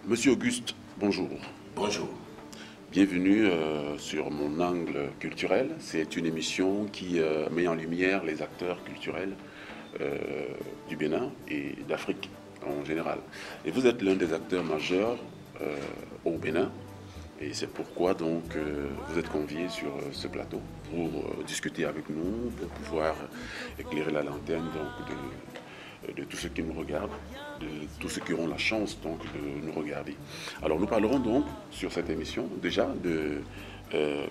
Monsieur Auguste, bonjour. Bonjour. Bienvenue sur Mon Angle Culturel. C'est une émission qui met en lumière les acteurs culturels du Bénin et d'Afrique en général. Et vous êtes l'un des acteurs majeurs au Bénin. Et c'est pourquoi donc vous êtes convié sur ce plateau pour discuter avec nous, pour pouvoir éclairer la lanterne de tous ceux qui nous regardent, de tous ceux qui auront la chance donc de nous regarder. Alors nous parlerons donc sur cette émission déjà de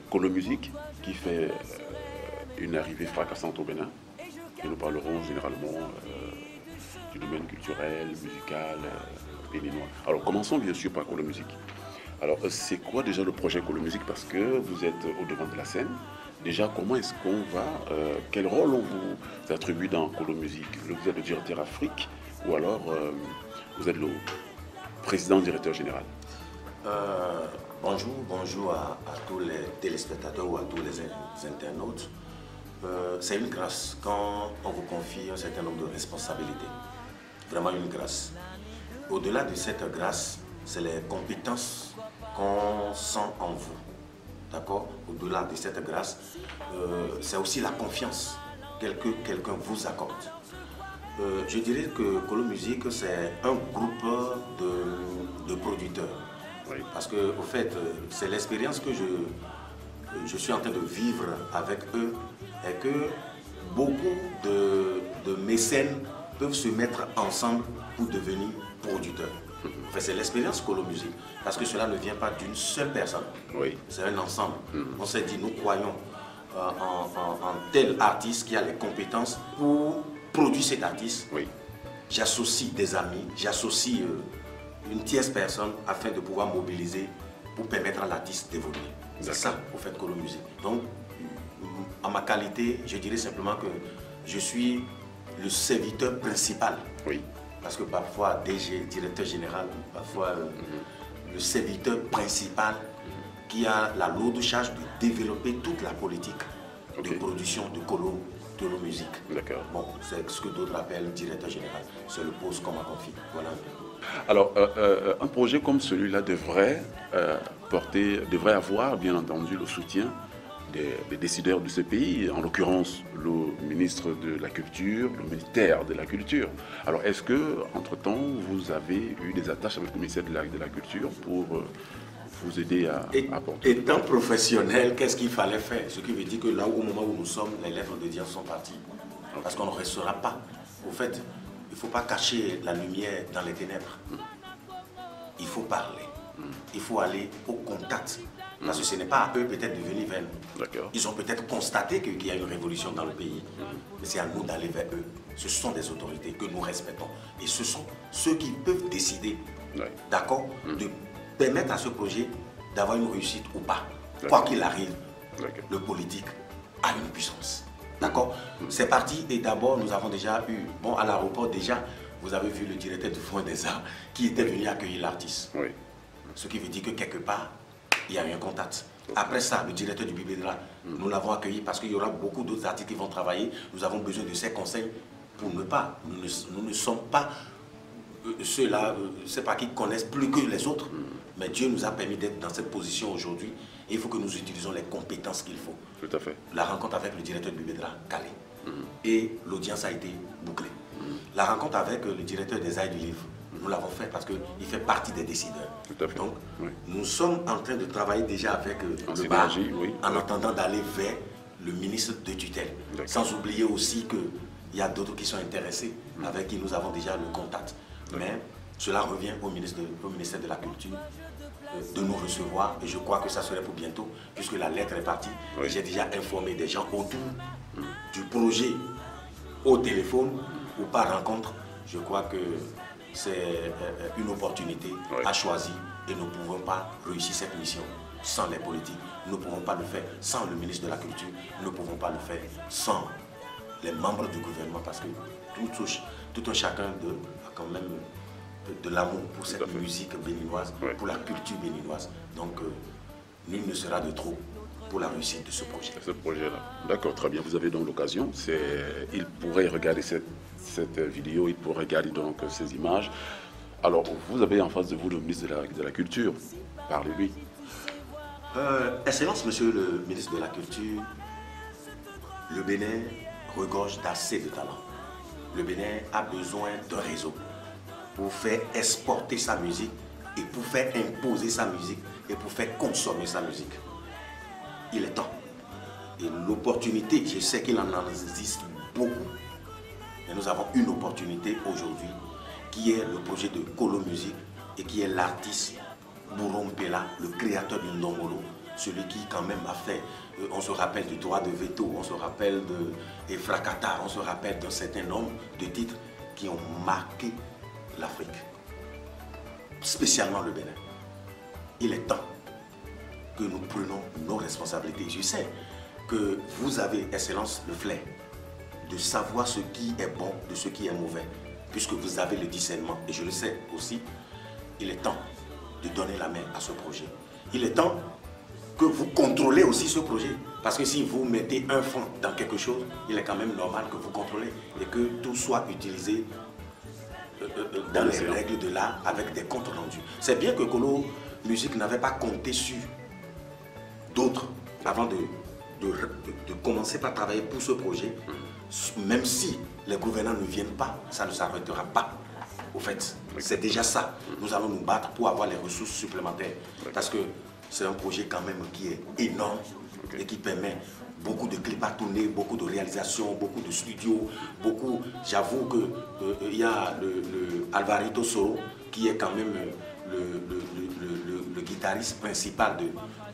Colo Music qui fait une arrivée fracassante au Bénin. Et nous parlerons généralement du domaine culturel, musical, béninois. Alors commençons bien sûr par Colo Music. Alors c'est quoi déjà le projet Colo Music? Parce que vous êtes au devant de la scène. Déjà, comment est-ce qu'on va, quel rôle on vous attribue dans Colo Music? Vous êtes le directeur Afrique ou alors vous êtes le président-directeur général? Bonjour à tous les téléspectateurs ou à tous les internautes. C'est une grâce quand on vous confie un certain nombre de responsabilités. Vraiment une grâce. Au-delà de cette grâce, c'est les compétences qu'on sent en vous. D'accord? Au-delà de cette grâce, c'est aussi la confiance que quelqu'un vous accorde. Je dirais que Colo Music, c'est un groupe de producteurs. Oui. Parce que, au fait, c'est l'expérience que je suis en train de vivre avec eux et que beaucoup de mécènes peuvent se mettre ensemble pour devenir producteurs. Enfin, c'est l'expérience Colo Music, parce que cela ne vient pas d'une seule personne. Oui. C'est un ensemble. On s'est dit, nous croyons en tel artiste qui a les compétences pour produire cet artiste. Oui. J'associe des amis, j'associe une tierce personne afin de pouvoir mobiliser pour permettre à l'artiste d'évoluer. C'est ça, au fait, Colo Music. Donc, en ma qualité, je dirais simplement que je suis le serviteur principal. Oui. Parce que parfois, DG, directeur général, parfois le serviteur principal qui a la lourde charge de développer toute la politique de production de Colo Music. D'accord. Bon, c'est ce que d'autres appellent directeur général. Se le pose comme un conflit. Voilà un peu. Alors, un projet comme celui-là devrait avoir, bien entendu, le soutien des décideurs de ce pays, en l'occurrence le ministre de la Culture, le ministère de la Culture. Alors, est-ce que, entre-temps, vous avez eu des attaches avec le ministère de la Culture pour vous aider à apporter? Étant professionnel, qu'est-ce qu'il fallait faire? Ce qui veut dire que là, au moment où nous sommes, les lèvres de Dieu sont parties. Parce qu'on ne restera pas. Au fait, il ne faut pas cacher la lumière dans les ténèbres. Il faut parler. Il faut aller au contact. Parce que ce n'est pas à eux peut-être de venir vers nous. D'accord. Ils ont peut-être constaté qu'il y a une révolution dans le pays. Mais c'est à nous d'aller vers eux. Ce sont des autorités que nous respectons. Et ce sont ceux qui peuvent décider, d'accord, de permettre à ce projet d'avoir une réussite ou pas. Quoi qu'il arrive, le politique a une puissance. D'accord? C'est parti et d'abord nous avons déjà eu, bon à l'aéroport déjà, vous avez vu le directeur du Fonds des Arts qui était venu accueillir l'artiste. Oui. Ce qui veut dire que quelque part, il y a eu un contact. Après ça, le directeur du Bibédra, nous l'avons accueilli parce qu'il y aura beaucoup d'autres artistes qui vont travailler. Nous avons besoin de ses conseils pour ne pas. Nous ne sommes pas ceux-là, c'est pas qui connaissent plus que les autres. Mais Dieu nous a permis d'être dans cette position aujourd'hui. Et il faut que nous utilisions les compétences qu'il faut. Tout à fait. La rencontre avec le directeur du Bibédra, Calais. Et l'audience a été bouclée. La rencontre avec le directeur des Arts du Livre, nous l'avons fait parce qu'il fait partie des décideurs. Tout à fait. Donc, Oui. nous sommes en train de travailler déjà avec le bar, en attendant d'aller vers le ministre de tutelle. Sans oublier aussi qu'il y a d'autres qui sont intéressés, avec qui nous avons déjà le contact. Mais cela revient au ministère de la Culture de nous recevoir, et je crois que ça serait pour bientôt, puisque la lettre est partie. Oui. J'ai déjà informé des gens autour du projet au téléphone ou par rencontre. Je crois que c'est une opportunité à choisir et nous ne pouvons pas réussir cette mission sans les politiques. Nous ne pouvons pas le faire sans le ministre de la Culture. Nous ne pouvons pas le faire sans les membres du gouvernement parce que tout un chacun a quand même de l'amour pour cette musique béninoise, pour la culture béninoise. Donc, nul ne sera de trop pour la réussite de ce projet. Ce projet-là. D'accord, très bien. Vous avez donc l'occasion. Il pourrait regarder cette vidéo, il pourrait regarder donc ces images. Alors, vous avez en face de vous le ministre de la Culture. Parlez-lui. Excellence, Monsieur le ministre de la Culture, le Bénin regorge d'assez de talent. Le Bénin a besoin d'un réseau pour faire exporter sa musique et pour faire imposer sa musique et pour faire consommer sa musique. Il est temps. Et l'opportunité, je sais qu'il en existe beaucoup, mais nous avons une opportunité aujourd'hui qui est le projet de Colo Music et qui est l'artiste Bouron Pela, le créateur du Ndongolo, celui qui quand même a fait, on se rappelle du droit de veto, on se rappelle de Efrakata, on se rappelle d'un certain nombre de titres qui ont marqué l'Afrique, spécialement le Bénin. Il est temps que nous prenions nos responsabilités. Je sais que vous avez, Excellence, le flair de savoir ce qui est bon de ce qui est mauvais, puisque vous avez le discernement, et je le sais aussi. Il est temps de donner la main à ce projet. Il est temps que vous contrôlez aussi ce projet, parce que si vous mettez un franc dans quelque chose, il est quand même normal que vous contrôlez et que tout soit utilisé dans les règles de l'art avec des comptes rendus. C'est bien que Colo Music n'avait pas compté sur d'autres avant de commencer par travailler pour ce projet. Même si les gouvernants ne viennent pas, ça ne s'arrêtera pas. Au fait, c'est déjà ça. Nous allons nous battre pour avoir les ressources supplémentaires. Parce que c'est un projet quand même qui est énorme et qui permet beaucoup de clips à tourner, beaucoup de réalisations, beaucoup de studios, beaucoup. J'avoue qu'il y a le Alvarito Soro qui est quand même le guitariste principal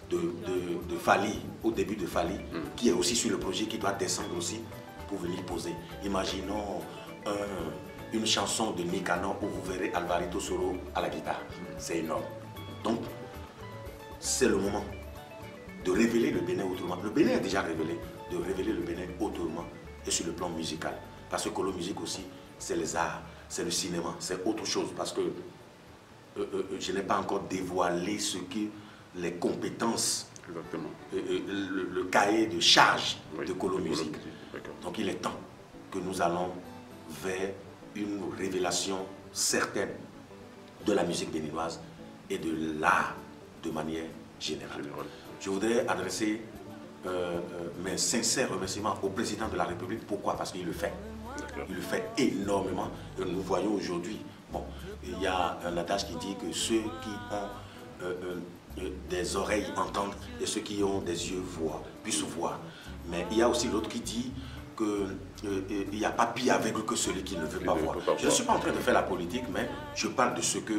de Fali, au début de Fali, qui est aussi sur le projet, qui doit descendre aussi pour venir poser. Imaginons une chanson de Nicanor où vous verrez Alvarito Soro à la guitare. C'est énorme. Donc, c'est le moment de révéler le Bénin autrement. Le Bénin est déjà révélé, de révéler le Bénin autrement et sur le plan musical. Parce que Colo Music aussi, c'est les arts, c'est le cinéma, c'est autre chose. Parce que je n'ai pas encore dévoilé ce que les compétences, le cahier de charge de Colo Music. Donc il est temps que nous allons vers une révélation certaine de la musique béninoise et de l'art de manière générale. Je voudrais adresser mes sincères remerciements au président de la République. Pourquoi? Parce qu'il le fait. Il le fait énormément. Et nous voyons aujourd'hui, bon, il y a un adage qui dit que ceux qui ont des oreilles entendent et ceux qui ont des yeux puissent voir. Mais il y a aussi l'autre qui dit qu'il n'y a pas pire aveugle que celui qui ne veut pas voir. Je ne suis pas en train de faire la politique, mais je parle de ce que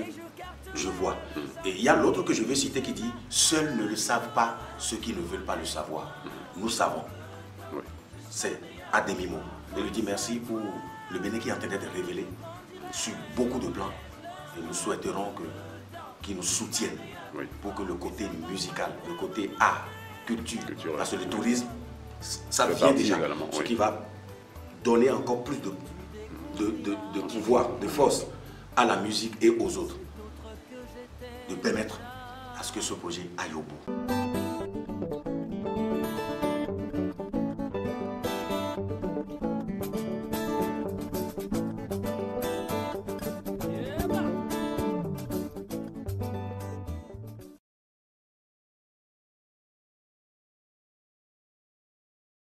je vois. Et il y a l'autre que je vais citer qui dit « Seuls ne le savent pas ceux qui ne veulent pas le savoir. » Nous savons. C'est à demi-mot. Je lui dis merci pour le Bénin qui est en train d'être révélé sur beaucoup de plans. Et nous souhaiterons qu'ils nous soutiennent pour que le côté musical, le côté art, culture, parce que le tourisme, ça vient déjà, ce qui va donner encore plus de pouvoir, de force à la musique et aux autres, de permettre à ce que ce projet aille au bout.